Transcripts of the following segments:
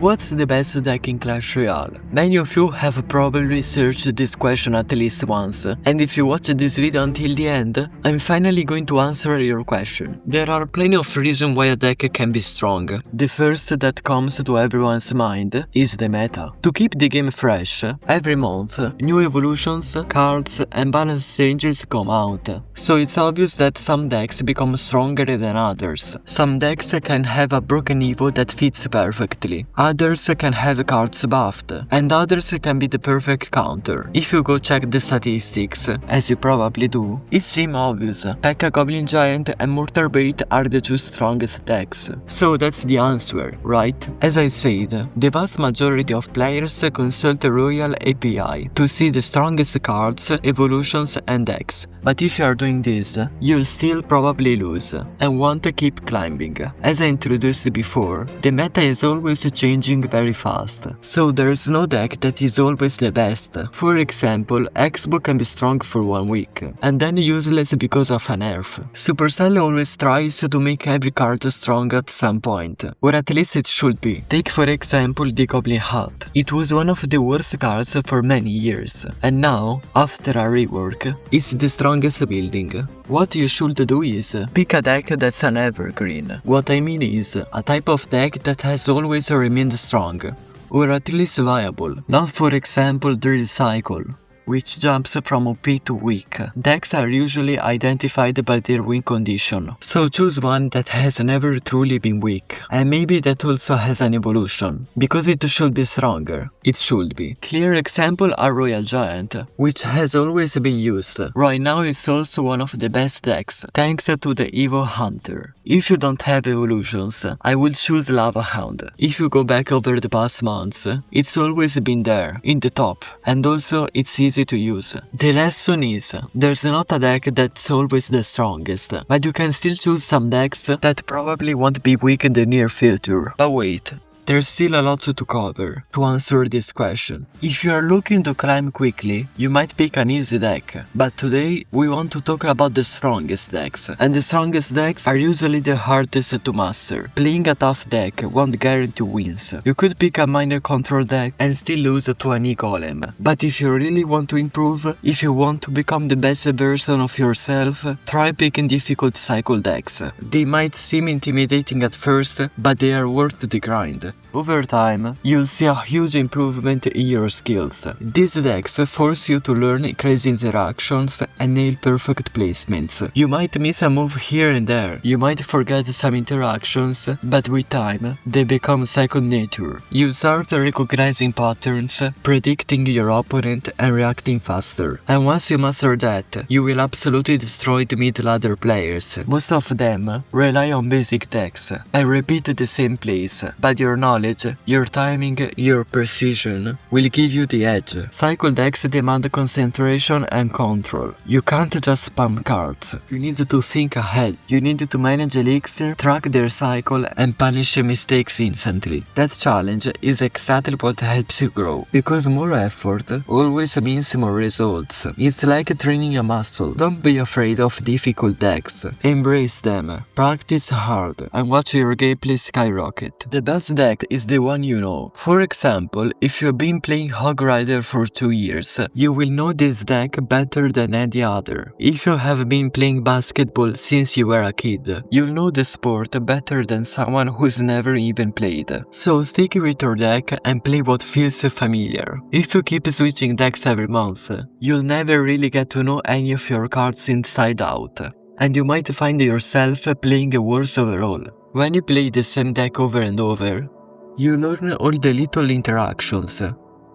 What's the best deck in Clash Royale? Many of you have probably searched this question at least once, and if you watched this video until the end, I'm finally going to answer your question. There are plenty of reasons why a deck can be strong. The first that comes to everyone's mind is the meta. To keep the game fresh, every month, new evolutions, cards, and balance changes come out. So it's obvious that some decks become stronger than others. Some decks can have a broken evo that fits perfectly. Others can have cards buffed, and others can be the perfect counter. If you go check the statistics, as you probably do, it seems obvious. P.E.K.K.A Goblin Giant and Mortar Bait are the two strongest decks. So that's the answer, right? As I said, the vast majority of players consult the Royal API to see the strongest cards, evolutions and decks. But if you are doing this, you'll still probably lose, and want to keep climbing. As I introduced before, the meta is always changing very fast, so there's no deck that is always the best. For example, X-Bow can be strong for 1 week, and then useless because of a nerf. Supercell always tries to make every card strong at some point, or at least it should be. Take for example the Goblin Hat. It was one of the worst cards for many years, and now, after a rework, it's the strongest building. What you should do is pick a deck that's an evergreen. What I mean is a type of deck that has always remained strong, or at least viable, not for example the Recycle, which jumps from OP to weak. Decks are usually identified by their win condition, so choose one that has never truly been weak, and maybe that also has an evolution, because it should be stronger. It should be. Clear example are Royal Giant, which has always been used. Right now it's also one of the best decks, thanks to the Evo Hunter. If you don't have evolutions, I would choose Lava Hound. If you go back over the past months, it's always been there, in the top, and also it's easy to use. The lesson is, there's not a deck that's always the strongest, but you can still choose some decks that probably won't be weak in the near future. But wait, there's still a lot to cover to answer this question. If you are looking to climb quickly, you might pick an easy deck, but today we want to talk about the strongest decks, and the strongest decks are usually the hardest to master. Playing a tough deck won't guarantee wins. You could pick a minor control deck and still lose to an E-Golem, but if you really want to improve, if you want to become the best version of yourself, try picking difficult cycle decks. They might seem intimidating at first, but they are worth the grind. Over time, you'll see a huge improvement in your skills. These decks force you to learn crazy interactions and nail perfect placements. You might miss a move here and there, you might forget some interactions, but with time, they become second nature. You start recognizing patterns, predicting your opponent and reacting faster. And once you master that, you will absolutely destroy the mid-ladder players. Most of them rely on basic decks and repeat the same plays, but your knowledge, your timing, your precision will give you the edge. Cycle decks demand concentration and control. You can't just spam cards. You need to think ahead. You need to manage elixir, track their cycle, and punish mistakes instantly. That challenge is exactly what helps you grow, because more effort always means more results. It's like training a muscle. Don't be afraid of difficult decks. Embrace them, practice hard, and watch your gameplay skyrocket. The best deck is the one you know. For example, if you've been playing Hog Rider for 2 years, you will know this deck better than any other. If you have been playing basketball since you were a kid, you'll know the sport better than someone who's never even played. So stick with your deck and play what feels familiar. If you keep switching decks every month, you'll never really get to know any of your cards inside out, and you might find yourself playing worse overall. When you play the same deck over and over, you learn all the little interactions.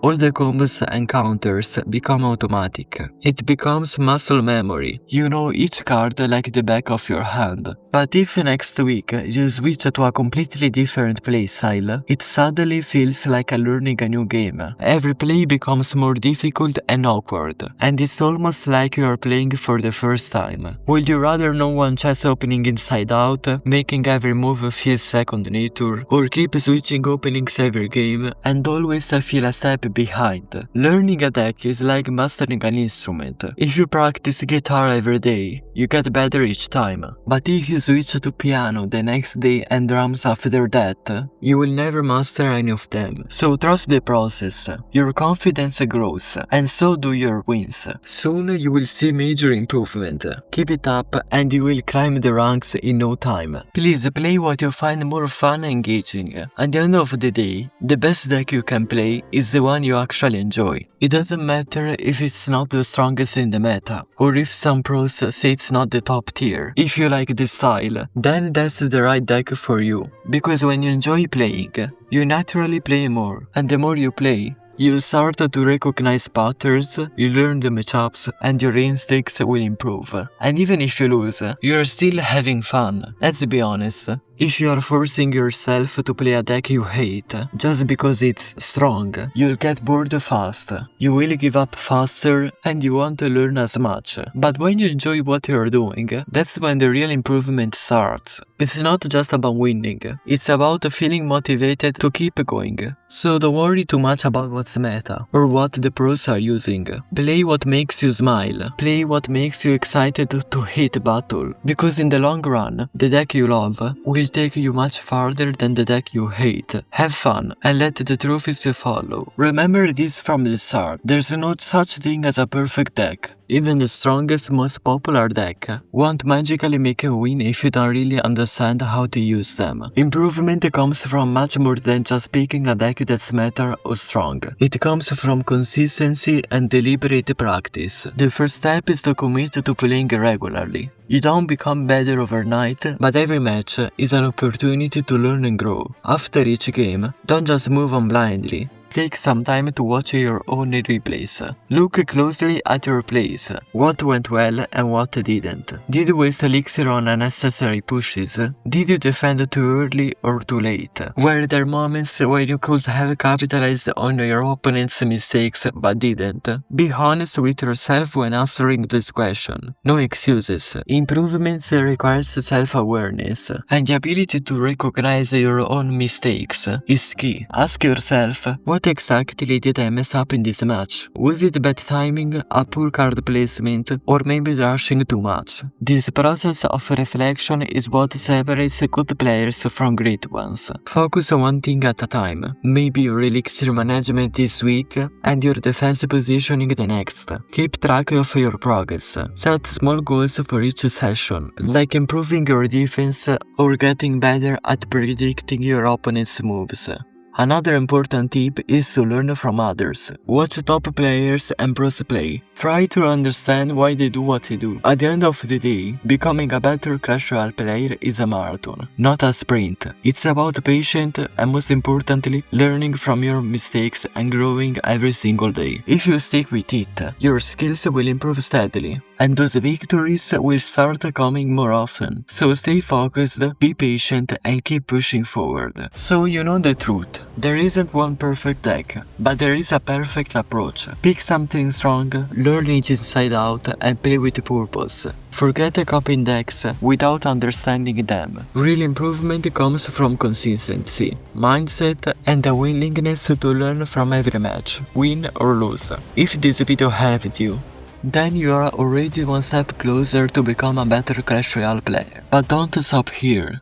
All the combos and counters become automatic. It becomes muscle memory. You know each card like the back of your hand. But if next week you switch to a completely different playstyle, it suddenly feels like learning a new game. Every play becomes more difficult and awkward, and it's almost like you are playing for the first time. Would you rather know one chest opening inside out, making every move feel second nature, or keep switching openings every game and always feel a step behind. Learning a deck is like mastering an instrument. If you practice guitar every day, you get better each time. But if you switch to piano the next day and drums after that, you will never master any of them. So trust the process. Your confidence grows, and so do your wins. Soon you will see major improvement. Keep it up and you will climb the ranks in no time. Please play what you find more fun and engaging. At the end of the day, the best deck you can play is the one you actually enjoy. It doesn't matter if it's not the strongest in the meta, or if some pros say it's not the top tier. If you like the style, then that's the right deck for you. Because when you enjoy playing, you naturally play more, and the more you play, you start to recognize patterns, you learn the matchups, and your instincts will improve. And even if you lose, you're still having fun. Let's be honest. If you are forcing yourself to play a deck you hate just because it's strong, you'll get bored fast, you will give up faster, and you won't learn as much. But when you enjoy what you're doing, that's when the real improvement starts. It's not just about winning, it's about feeling motivated to keep going. So don't worry too much about what's meta, or what the pros are using. Play what makes you smile, play what makes you excited to hit battle, because in the long run, the deck you love will take you much farther than the deck you hate. Have fun and let the trophies follow. Remember this from the start, there's no such thing as a perfect deck. Even the strongest, most popular deck won't magically make a win if you don't really understand how to use them. Improvement comes from much more than just picking a deck that's meta or strong. It comes from consistency and deliberate practice. The first step is to commit to playing regularly. You don't become better overnight, but every match is an opportunity to learn and grow. After each game, don't just move on blindly. Take some time to watch your own replays. Look closely at your plays, what went well and what didn't. Did you waste elixir on unnecessary pushes? Did you defend too early or too late? Were there moments where you could have capitalized on your opponent's mistakes but didn't? Be honest with yourself when answering this question. No excuses. Improvements requires self-awareness, and the ability to recognize your own mistakes is key. Ask yourself, what exactly did I mess up in this match? Was it bad timing, a poor card placement, or maybe rushing too much? This process of reflection is what separates good players from great ones. Focus on one thing at a time. Maybe your elixir management this week and your defense positioning the next. Keep track of your progress. Set small goals for each session, like improving your defense or getting better at predicting your opponent's moves. Another important tip is to learn from others. Watch top players and pros play. Try to understand why they do what they do. At the end of the day, becoming a better Clash Royale player is a marathon, not a sprint. It's about patience and, most importantly, learning from your mistakes and growing every single day. If you stick with it, your skills will improve steadily, and those victories will start coming more often. So stay focused, be patient, and keep pushing forward. So you know the truth. There isn't one perfect deck, but there is a perfect approach. Pick something strong, learn it inside out, and play with purpose. Forget copying decks without understanding them. Real improvement comes from consistency, mindset, and a willingness to learn from every match, win or lose. If this video helped you, then you are already one step closer to become a better Clash Royale player. But don't stop here.